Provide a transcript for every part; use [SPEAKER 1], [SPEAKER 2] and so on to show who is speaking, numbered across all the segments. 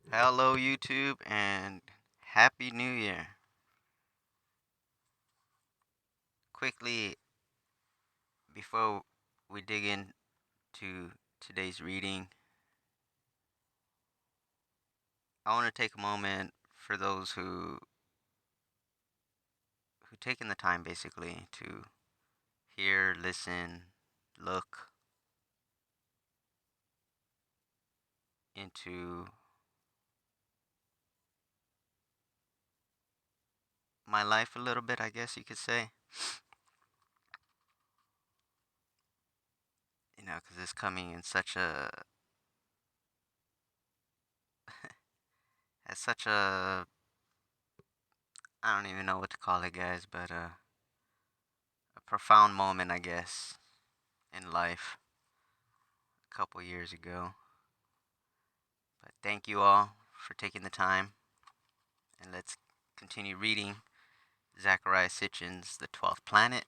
[SPEAKER 1] Hello, YouTube, and Happy New Year. Quickly, before we dig into today's reading, I want to take a moment for those who taken the time basically to hear, listen, look into my life a little bit, I guess you could say. Because it's coming in at such a, I don't even know what to call it, guys, but a profound moment, I guess, in life a couple years ago. But thank you all for taking the time, and let's continue reading Zecharia Sitchin's The 12th Planet,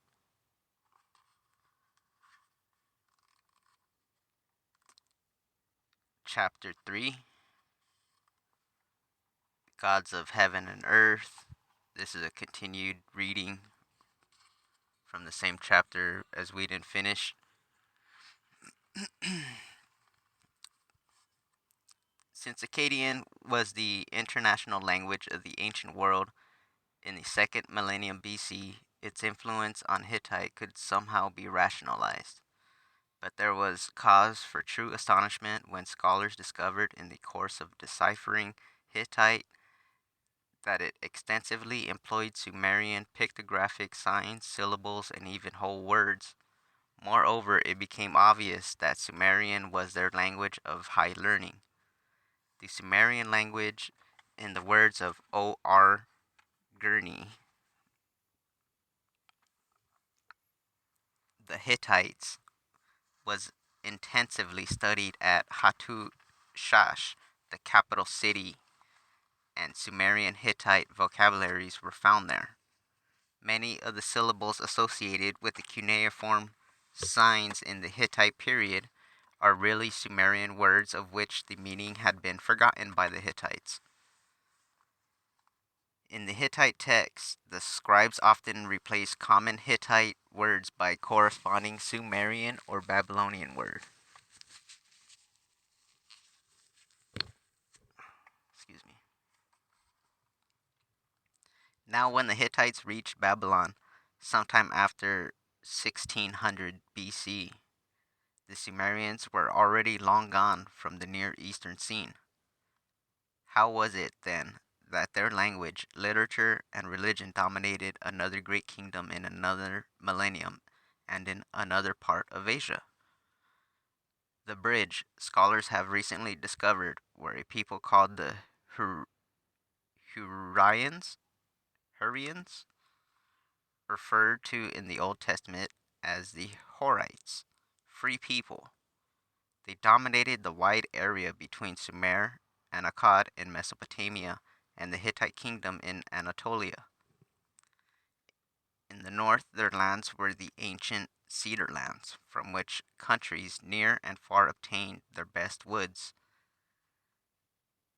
[SPEAKER 1] Chapter 3, Gods of Heaven and Earth. This is a continued reading from the same chapter as we didn't finish. Since Akkadian was the international language of the ancient world in the second millennium BC, its influence on Hittite could somehow be rationalized. But there was cause for true astonishment when scholars discovered in the course of deciphering Hittite that it extensively employed Sumerian pictographic signs, syllables, and even whole words. Moreover, it became obvious that Sumerian was their language of high learning. The Sumerian language, in the words of O.R. Gurney, the Hittites, was intensively studied at Hattushash, the capital city, and Sumerian Hittite vocabularies were found there. Many of the syllables associated with the cuneiform signs in the Hittite period are really Sumerian words of which the meaning had been forgotten by the Hittites. In the Hittite texts, the scribes often replaced common Hittite words by corresponding Sumerian or Babylonian word. Excuse me. Now, when the Hittites reached Babylon, sometime after 1600 BC, the Sumerians were already long gone from the Near Eastern scene. How was it, then, that their language, literature, and religion dominated another great kingdom in another millennium and in another part of Asia? The bridge, scholars have recently discovered, were a people called the Hurrians, Hurrians, referred to in the Old Testament as the Horites, free people. They dominated the wide area between Sumer and Akkad in Mesopotamia and the Hittite kingdom in Anatolia. In the north, their lands were the ancient cedar lands, from which countries near and far obtained their best woods.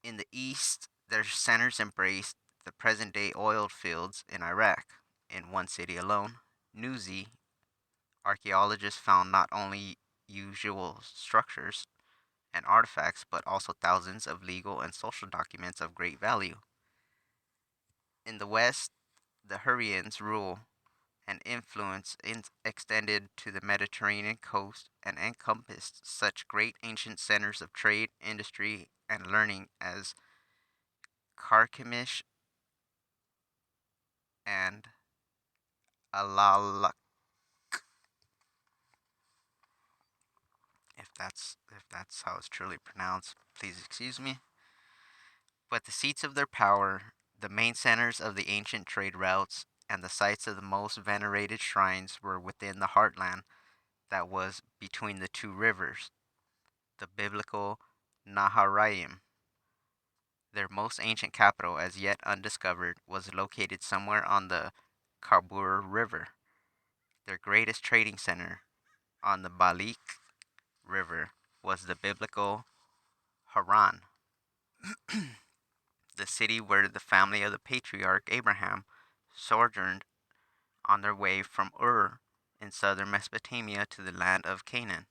[SPEAKER 1] In the east, their centers embraced the present day oil fields in Iraq. In one city alone, Nuzi, archaeologists found not only usual structures and artifacts, but also thousands of legal and social documents of great value. In the West, the Hurrians' rule and influence extended to the Mediterranean coast and encompassed such great ancient centers of trade, industry, and learning as Carchemish and Alalak, if that's how it's truly pronounced. Please excuse me. But the seats of their power, the main centers of the ancient trade routes, and the sites of the most venerated shrines were within the heartland that was between the two rivers, the biblical Naharaim. Their most ancient capital, as yet undiscovered, was located somewhere on the Khabur River. Their greatest trading center, on the Balik River, was the biblical Haran. the city where the family of the patriarch Abraham sojourned on their way from Ur in southern Mesopotamia to the land of Canaan.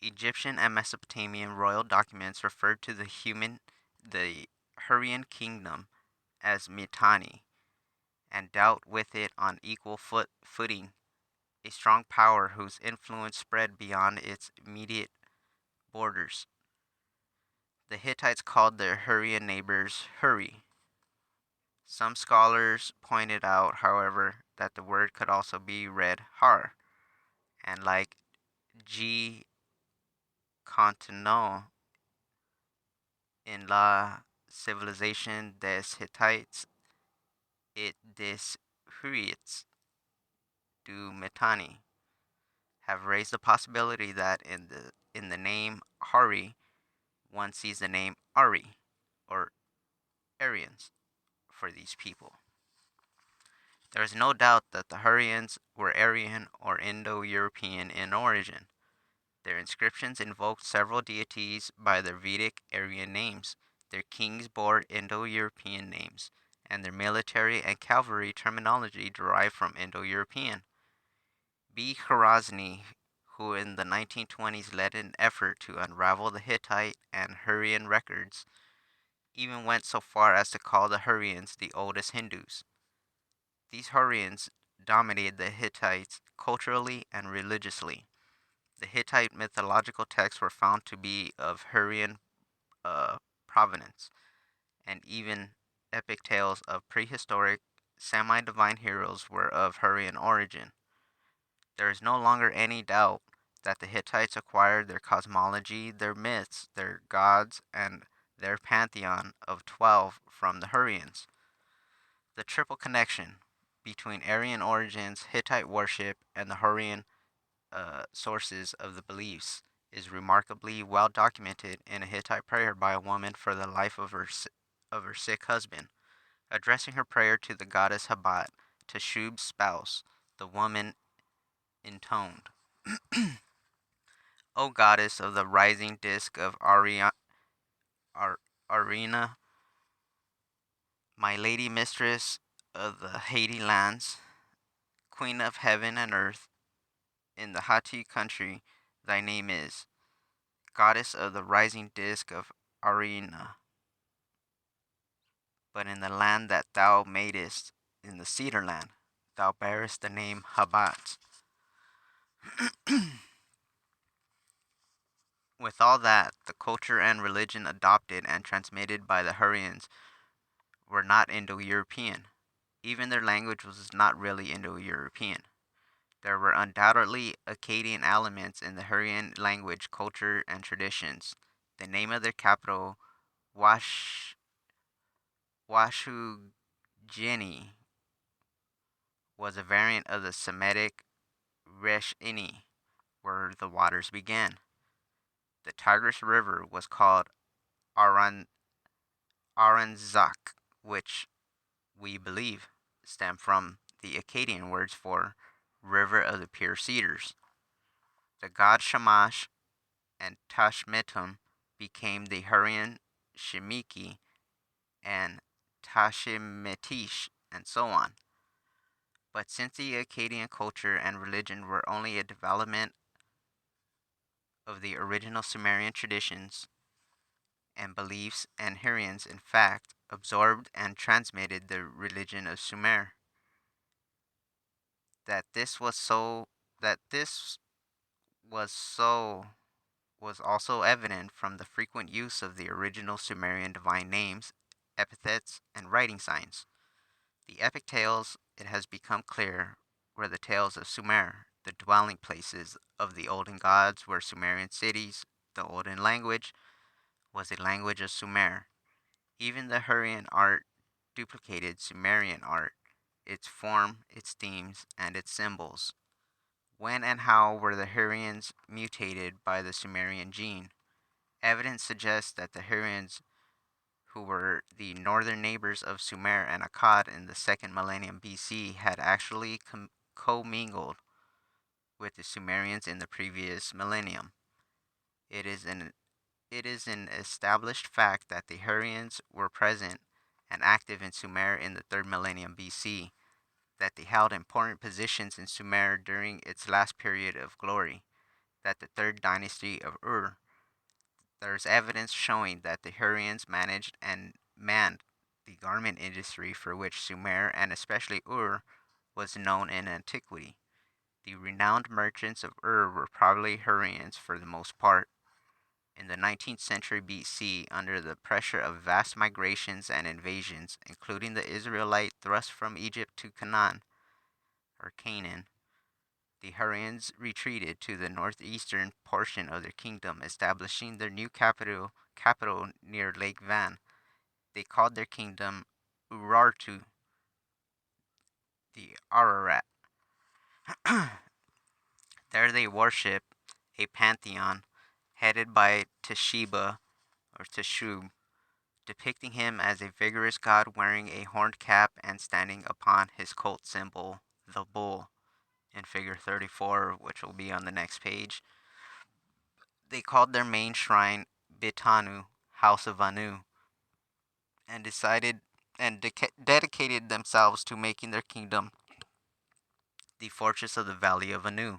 [SPEAKER 1] Egyptian and Mesopotamian royal documents referred to the Hurrian kingdom as Mitanni and dealt with it on equal footing, a strong power whose influence spread beyond its immediate borders. The Hittites called their Hurrian neighbors Hurri. Some scholars pointed out, however, that the word could also be read Har, and like G. Contino in La Civilisation des Hittites et des Hurrites du Mitanni, have raised the possibility that in the name Hari one sees the name Ari or Aryans for these people. There is no doubt that the Hurrians were Aryan or Indo-European in origin. Their inscriptions invoked several deities by their Vedic Aryan names. Their kings bore Indo-European names, and their military and cavalry terminology derived from Indo-European. B. Khwarazmi, who in the 1920s led an effort to unravel the Hittite and Hurrian records, even went so far as to call the Hurrians the oldest Hindus. These Hurrians dominated the Hittites culturally and religiously. The Hittite mythological texts were found to be of Hurrian uh, provenance, and even epic tales of prehistoric semi divine heroes were of Hurrian origin. There is no longer any doubt that the Hittites acquired their cosmology, their myths, their gods, and their pantheon of 12 from the Hurrians. The triple connection between Aryan origins, Hittite worship, and the Hurrian sources of the beliefs is remarkably well documented in a Hittite prayer by a woman for the life of her sick husband. Addressing her prayer to the goddess Habat, Teshub's spouse, the woman intoned, O goddess of the rising disk of Arena, my lady mistress of the Haiti lands, queen of heaven and earth, in the Hatti country thy name is, goddess of the rising disk of Arena, but in the land that thou madest, in the cedar land, thou bearest the name Habat. With all that, the culture and religion adopted and transmitted by the Hurrians were not Indo European. Even their language was not really Indo European. There were undoubtedly Akkadian elements in the Hurrian language, culture, and traditions. The name of their capital, Wash, Washugeni, was a variant of the Semitic Reshini, where the waters began. The Tigris River was called Aran, Aranzak, which we believe stem from the Akkadian words for river of the pure cedars. The god Shamash and Tashmitum became the Hurrian Shemiki and Tashimetish, and so on. But since the Akkadian culture and religion were only a development of the original Sumerian traditions and beliefs, and Hurrians, in fact, absorbed and transmitted the religion of Sumer, that this was so that this was so was also evident from the frequent use of the original Sumerian divine names, epithets, and writing signs. The epic tales, it has become clear, were the tales of Sumer, the dwelling places of the olden gods were Sumerian cities. The olden language was a language of Sumer. Even the Hurrian art duplicated Sumerian art, its form, its themes, and its symbols. When and how were the Hurrians mutated by the Sumerian gene? Evidence suggests that the Hurrians, who were the northern neighbors of Sumer and Akkad in the second millennium BC, had actually commingled with the Sumerians in the previous millennium. It is an It is an established fact that the Hurrians were present and active in Sumer in the 3rd millennium BC, that they held important positions in Sumer during its last period of glory, that the 3rd dynasty of Ur. There is evidence showing that the Hurrians managed and manned the garment industry for which Sumer and especially Ur was known in antiquity. The renowned merchants of Ur were probably Hurrians for the most part. In the 19th century BC, under the pressure of vast migrations and invasions, including the Israelite thrust from Egypt to Canaan, or Canaan, the Hurrians retreated to the northeastern portion of their kingdom, establishing their new capital near Lake Van. They called their kingdom Urartu, the Ararat. There they worship a pantheon headed by Tesheba or Teshub, depicting him as a vigorous god wearing a horned cap and standing upon his cult symbol, the bull, in figure 34, which will be on the next page. They called their main shrine Bitanu, House of Anu, and dedicated themselves to making their kingdom the fortress of the valley of Anu.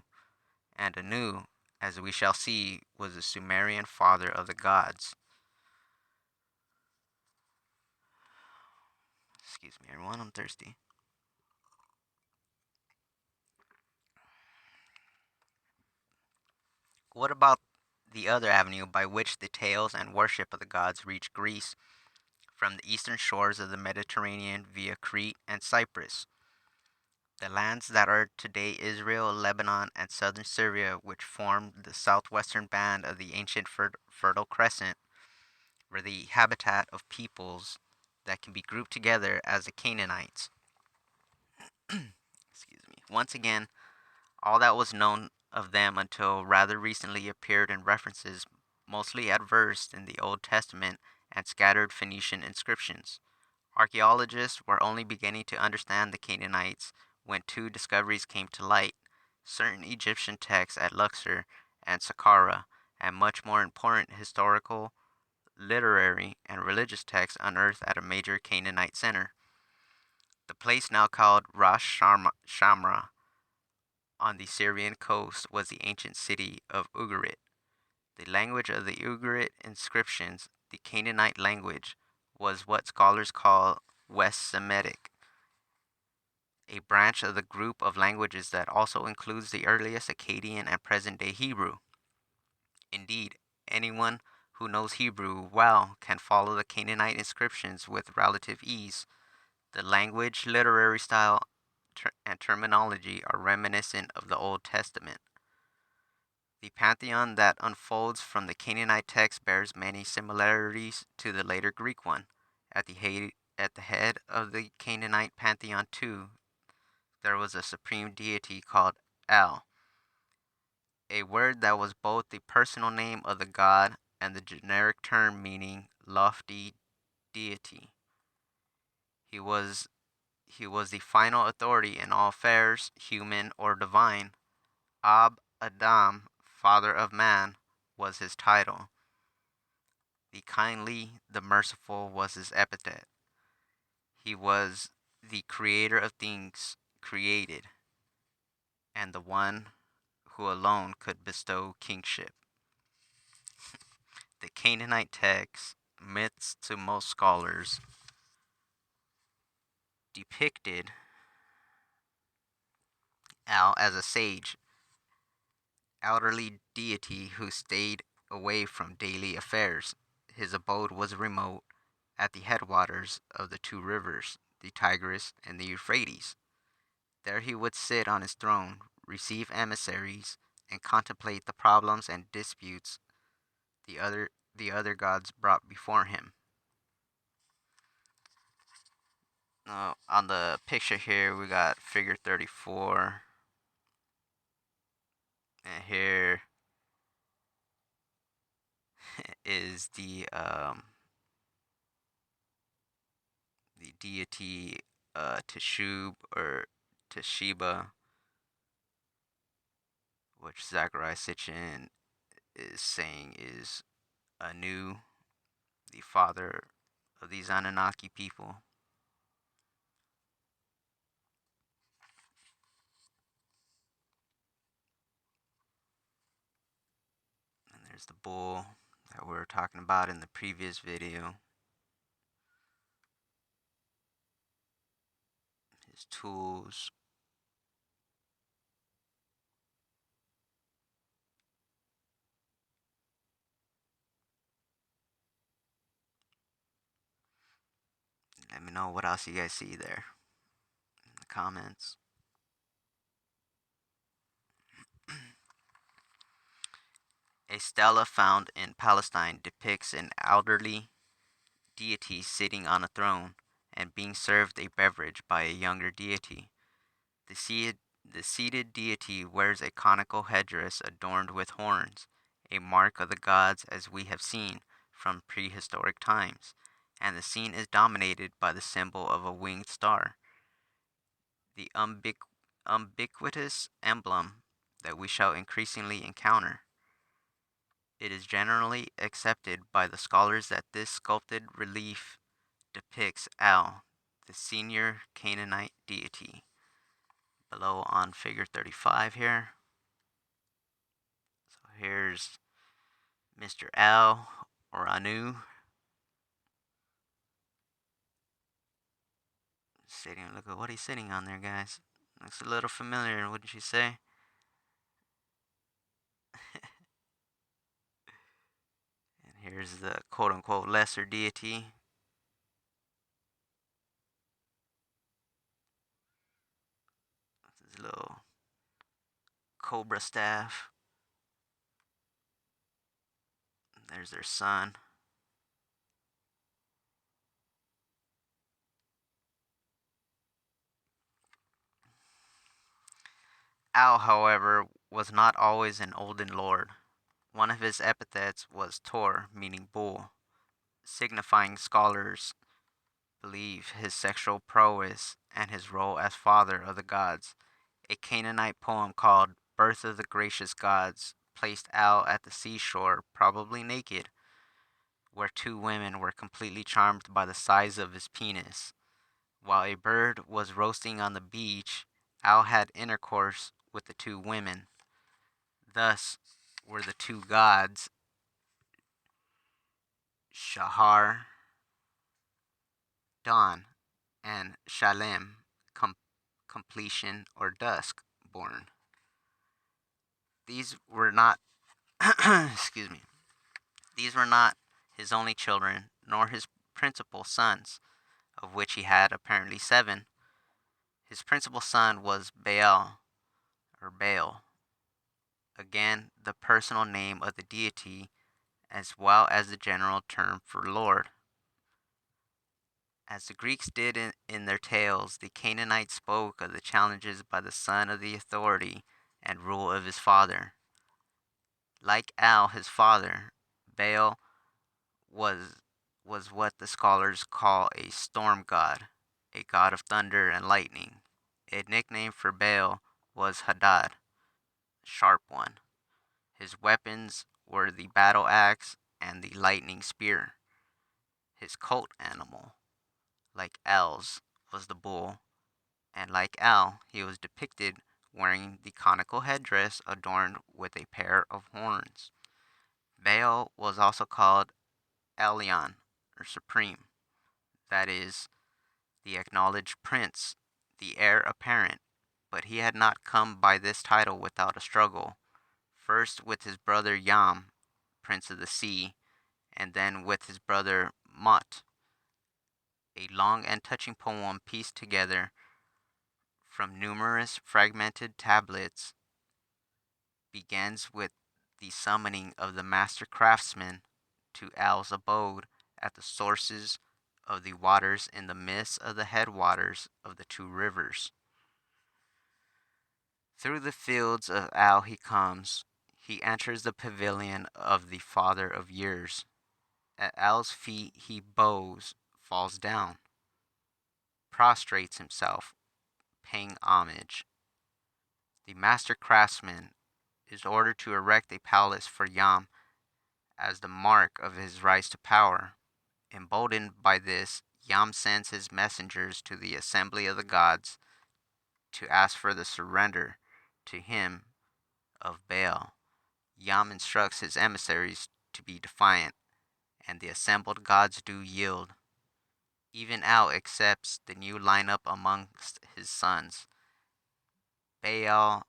[SPEAKER 1] And Anu, as we shall see, was the Sumerian father of the gods. Excuse me, everyone, I'm thirsty. What about the other avenue by which the tales and worship of the gods reached Greece from the eastern shores of the Mediterranean via Crete and Cyprus? The lands that are today Israel, Lebanon, and southern Syria, which formed the southwestern band of the ancient Fertile Crescent, were the habitat of peoples that can be grouped together as the Canaanites. Excuse me. Once again, all that was known of them until rather recently appeared in references mostly adverse in the Old Testament and scattered Phoenician inscriptions. Archaeologists were only beginning to understand the Canaanites when two discoveries came to light: certain Egyptian texts at Luxor and Saqqara, and much more important historical, literary, and religious texts unearthed at a major Canaanite center. The place now called Shamra on the Syrian coast was the ancient city of Ugarit. The language of the Ugarit inscriptions, the Canaanite language, was what scholars call West Semitic, a branch of the group of languages that also includes the earliest Akkadian and present day Hebrew. Indeed, anyone who knows Hebrew well can follow the Canaanite inscriptions with relative ease. The language, literary style, and terminology are reminiscent of the Old Testament. The pantheon that unfolds from the Canaanite text bears many similarities to the later Greek one. At the head of the Canaanite pantheon, too, there was a supreme deity called El, a word that was both the personal name of the god and the generic term meaning lofty deity. He was he was the final authority in all affairs, human or divine. Ab Adam, father of man, was his title. The kindly, the merciful was his epithet. He was the creator of things created, and the one who alone could bestow kingship. The Canaanite texts, myths to most scholars, depicted Al as a sage, elderly deity who stayed away from daily affairs. His abode was remote, at the headwaters of the two rivers, the Tigris and the Euphrates. There he would sit on his throne, receive emissaries, and contemplate the problems and disputes the other gods brought before him. On the picture here, we got figure 34, and here is the deity Teshub or Tesheba, which Zecharia Sitchin is saying is Anu, the father of these Anunnaki people. And there's the bull that we were talking about in the previous video. His tools. Let me know what else you guys see there in the comments. A stela found in Palestine depicts an elderly deity sitting on a throne and being served a beverage by a younger deity. The seated deity wears a conical headdress adorned with horns, a mark of the gods as we have seen from prehistoric times, and the scene is dominated by the symbol of a winged star, the ubiquitous emblem that we shall increasingly encounter. It is generally accepted by the scholars that this sculpted relief depicts Al, the senior Canaanite deity. Below on figure 35 here. So here's Mr. Al or Anu sitting. Look at what he's sitting on there, guys. Looks a little familiar, wouldn't you say? And here's the quote unquote lesser deity. His little cobra staff. There's their son. Al, however, was not always an olden lord. One of his epithets was Tor, meaning bull, signifying scholars believe his sexual prowess and his role as father of the gods. A Canaanite poem called Birth of the Gracious Gods placed Al at the seashore, probably naked, where two women were completely charmed by the size of his penis. While a bird was roasting on the beach, Al had intercourse with the two women. Thus were the two gods, Shahar, dawn, and Shalem, completion or dusk, born. These were not, excuse me, these were not his only children, nor his principal sons, of which he had apparently 7. His principal son was Baal, or Baal, again the personal name of the deity, as well as the general term for Lord. As the Greeks did in their tales, the Canaanites spoke of the challenges by the son of the authority and rule of his father. Like Al, his father, Baal was was what the scholars call a storm god, a god of thunder and lightning. A nickname for Baal was Hadad, sharp one. His weapons were the battle axe and the lightning spear. His cult animal, like Al's, was the bull, and like Al, he was depicted wearing the conical headdress adorned with a pair of horns. Baal was also called Elyon, or Supreme, that is, the acknowledged prince, the heir apparent, but he had not come by this title without a struggle, first with his brother Yam, prince of the sea, and then with his brother Mot. A long and touching poem pieced together from numerous fragmented tablets begins with the summoning of the master craftsman to Al's abode at the sources of the waters in the midst of the headwaters of the two rivers. Through the fields of Al he comes. He enters the pavilion of the Father of Years. At Al's feet he bows, falls down, prostrates himself, paying homage. The master craftsman is ordered to erect a palace for Yam as the mark of his rise to power. Emboldened by this, Yam sends his messengers to the assembly of the gods to ask for the surrender to him of Baal. Yam instructs his emissaries to be defiant, and the assembled gods do yield. Even Al accepts the new lineup amongst his sons. Baal,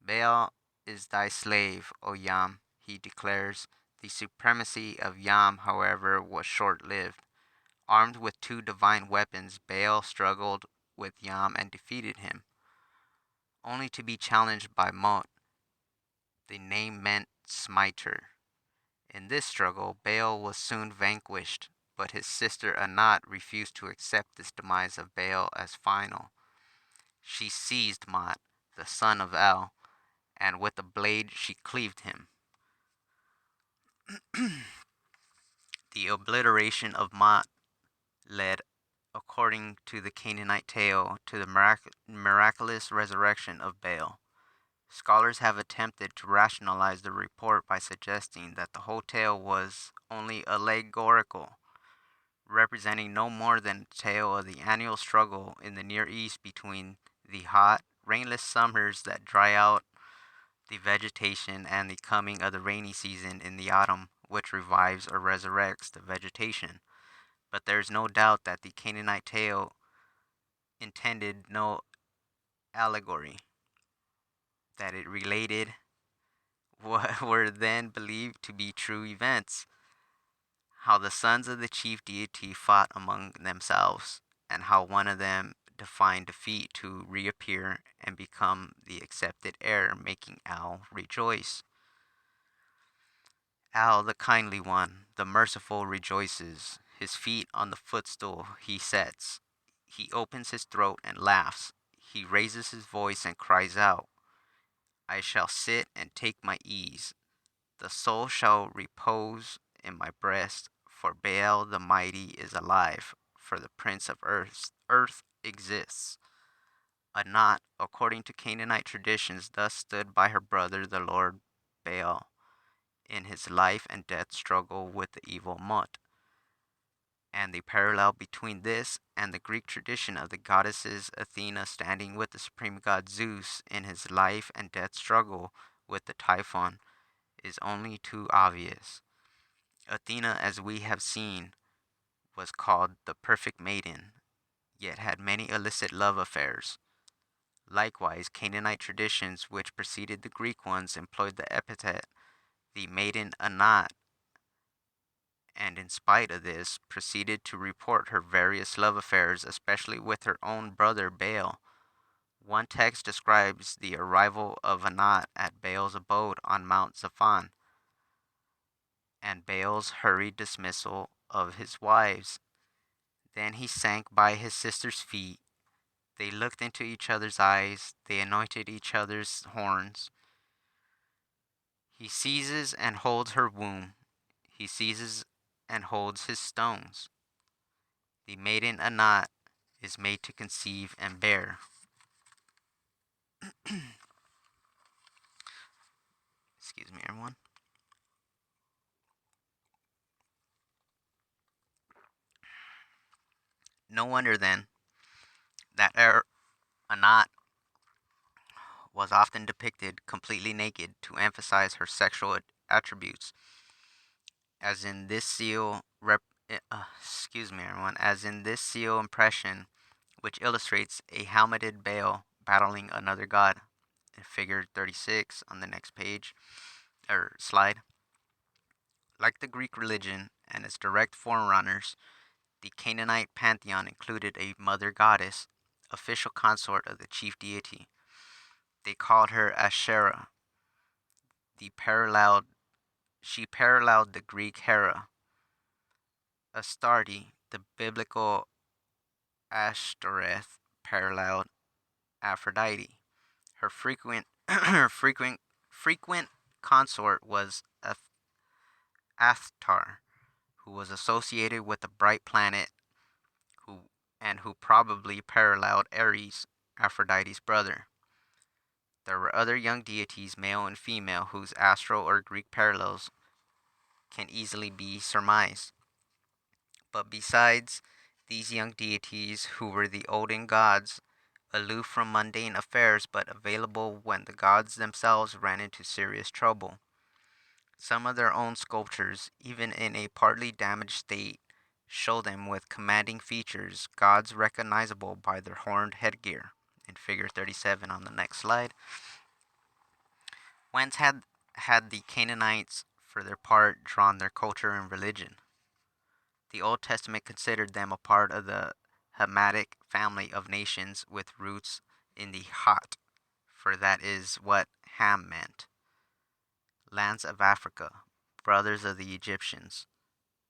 [SPEAKER 1] Baal is thy slave, O Yam, he declares. The supremacy of Yam, however, was short lived. Armed with two divine weapons, Baal struggled with Yam and defeated him, only to be challenged by Mot. The name meant smiter. In this struggle, Baal was soon vanquished, but his sister Anat refused to accept this demise of Baal as final. She seized Mot, the son of El, and with a blade she cleaved him. The obliteration of Mot led, according to the Canaanite tale, to the miraculous resurrection of Baal. Scholars have attempted to rationalize the report by suggesting that the whole tale was only allegorical, representing no more than a tale of the annual struggle in the Near East between the hot, rainless summers that dry out the vegetation and the coming of the rainy season in the autumn, which revives or resurrects the vegetation. But there is no doubt that the Canaanite tale intended no allegory, that it related what were then believed to be true events, how the sons of the chief deity fought among themselves, and how one of them defied defeat to reappear and become the accepted heir, making Al rejoice. Al, the kindly one, the merciful, rejoices. His feet on the footstool he sets. He opens his throat and laughs. He raises his voice and cries out, I shall sit and take my ease. The soul shall repose in my breast, for Baal the mighty is alive, for the prince of earth exists. Anat, according to Canaanite traditions, thus stood by her brother the Lord Baal in his life and death struggle with the evil Mut. And the parallel between this and the Greek tradition of the goddesses Athena standing with the supreme god Zeus in his life and death struggle with the Typhon is only too obvious. Athena, as we have seen, was called the perfect maiden, yet had many illicit love affairs. Likewise, Canaanite traditions which preceded the Greek ones employed the epithet the maiden Anat, and in spite of this, proceeded to report her various love affairs, especially with her own brother Baal. One text describes the arrival of Anat at Baal's abode on Mount Zaphon, and Baal's hurried dismissal of his wives. Then he sank by his sister's feet. They looked into each other's eyes. They anointed each other's horns. He seizes and holds her womb. He seizes and holds his stones. The maiden Anat is made to conceive and bear. Excuse me, everyone. No wonder then that Anat was often depicted completely naked to emphasize her sexual attributes, as in this excuse me, everyone, as in this seal impression, which illustrates a helmeted Baal battling another god. In Figure 36 on the next page or slide. Like the Greek religion and its direct forerunners, the Canaanite pantheon included a mother goddess, official consort of the chief deity. They called her Asherah. The paralleled She paralleled the Greek Hera. Astarte, the biblical Ashtoreth, paralleled Aphrodite. Her frequent consort was Athtar, who was associated with the bright planet who who probably paralleled Ares, Aphrodite's brother. There were other young deities, male and female, whose astral or Greek parallels can easily be surmised. But besides these young deities who were the olden gods, aloof from mundane affairs but available when the gods themselves ran into serious trouble, some of their own sculptures, even in a partly damaged state, show them with commanding features, gods recognizable by their horned headgear. In figure 37 on the next slide. Whence had the Canaanites, for their part, drawn their culture and religion? The Old Testament considered them a part of the Hamitic family of nations with roots in the Hat, for that is what Ham meant. Lands of Africa, brothers of the Egyptians.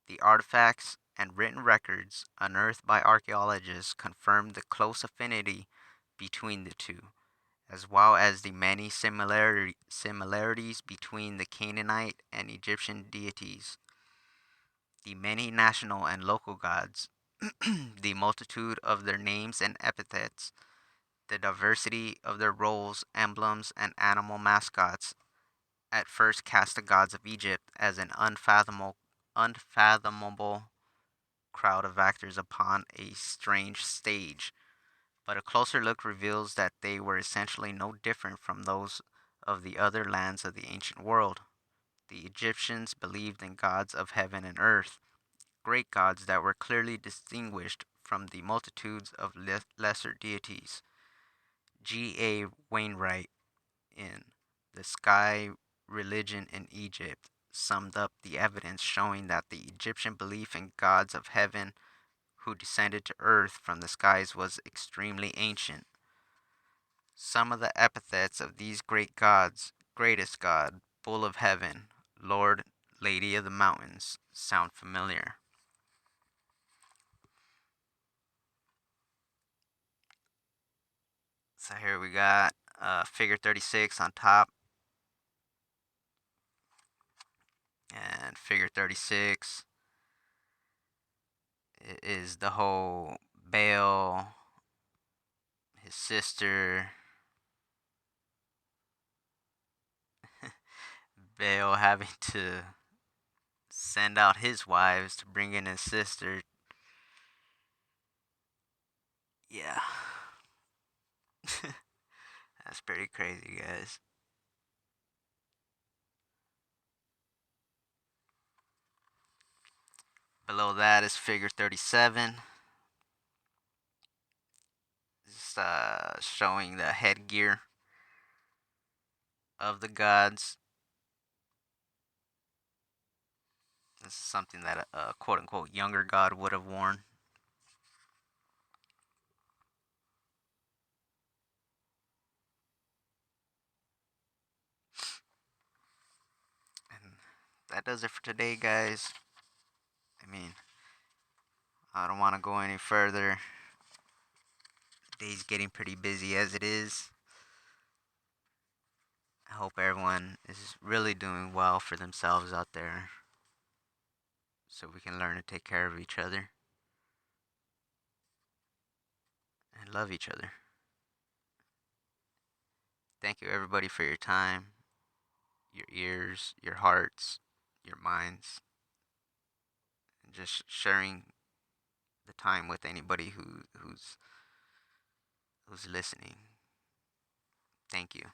[SPEAKER 1] The artifacts and written records unearthed by archaeologists confirm the close affinity between the two, as well as the many similarities between the Canaanite and Egyptian deities, the many national and local gods, the multitude of their names and epithets, the diversity of their roles, emblems, and animal mascots, at first cast the gods of Egypt as an unfathomable crowd of actors upon a strange stage, but a closer look reveals that they were essentially no different from those of the other lands of the ancient world. The Egyptians believed in gods of heaven and earth, great gods that were clearly distinguished from the multitudes of lesser deities. G. A. Wainwright, in The Sky Religion in Egypt, summed up the evidence showing that the Egyptian belief in gods of heaven who descended to earth from the skies was extremely ancient. Some of the epithets of these great gods, greatest God, Bull of Heaven, Lord, Lady of the Mountains, sound familiar. So here we got figure 36 on top, and figure 36 is the whole Baal, his sister, Baal having to send out his wives to bring in his sister. Yeah, that's pretty crazy, guys. Below that is figure 37. Just showing the headgear of the gods. This is something that a quote unquote younger god would have worn. And that does it for today, guys. I mean, I don't want to go any further. The day's getting pretty busy as it is. I hope everyone is really doing well for themselves out there so we can learn to take care of each other and love each other. Thank you, everybody, for your time, your ears, your hearts, your minds, and just sharing the time with anybody who's listening. Thank you.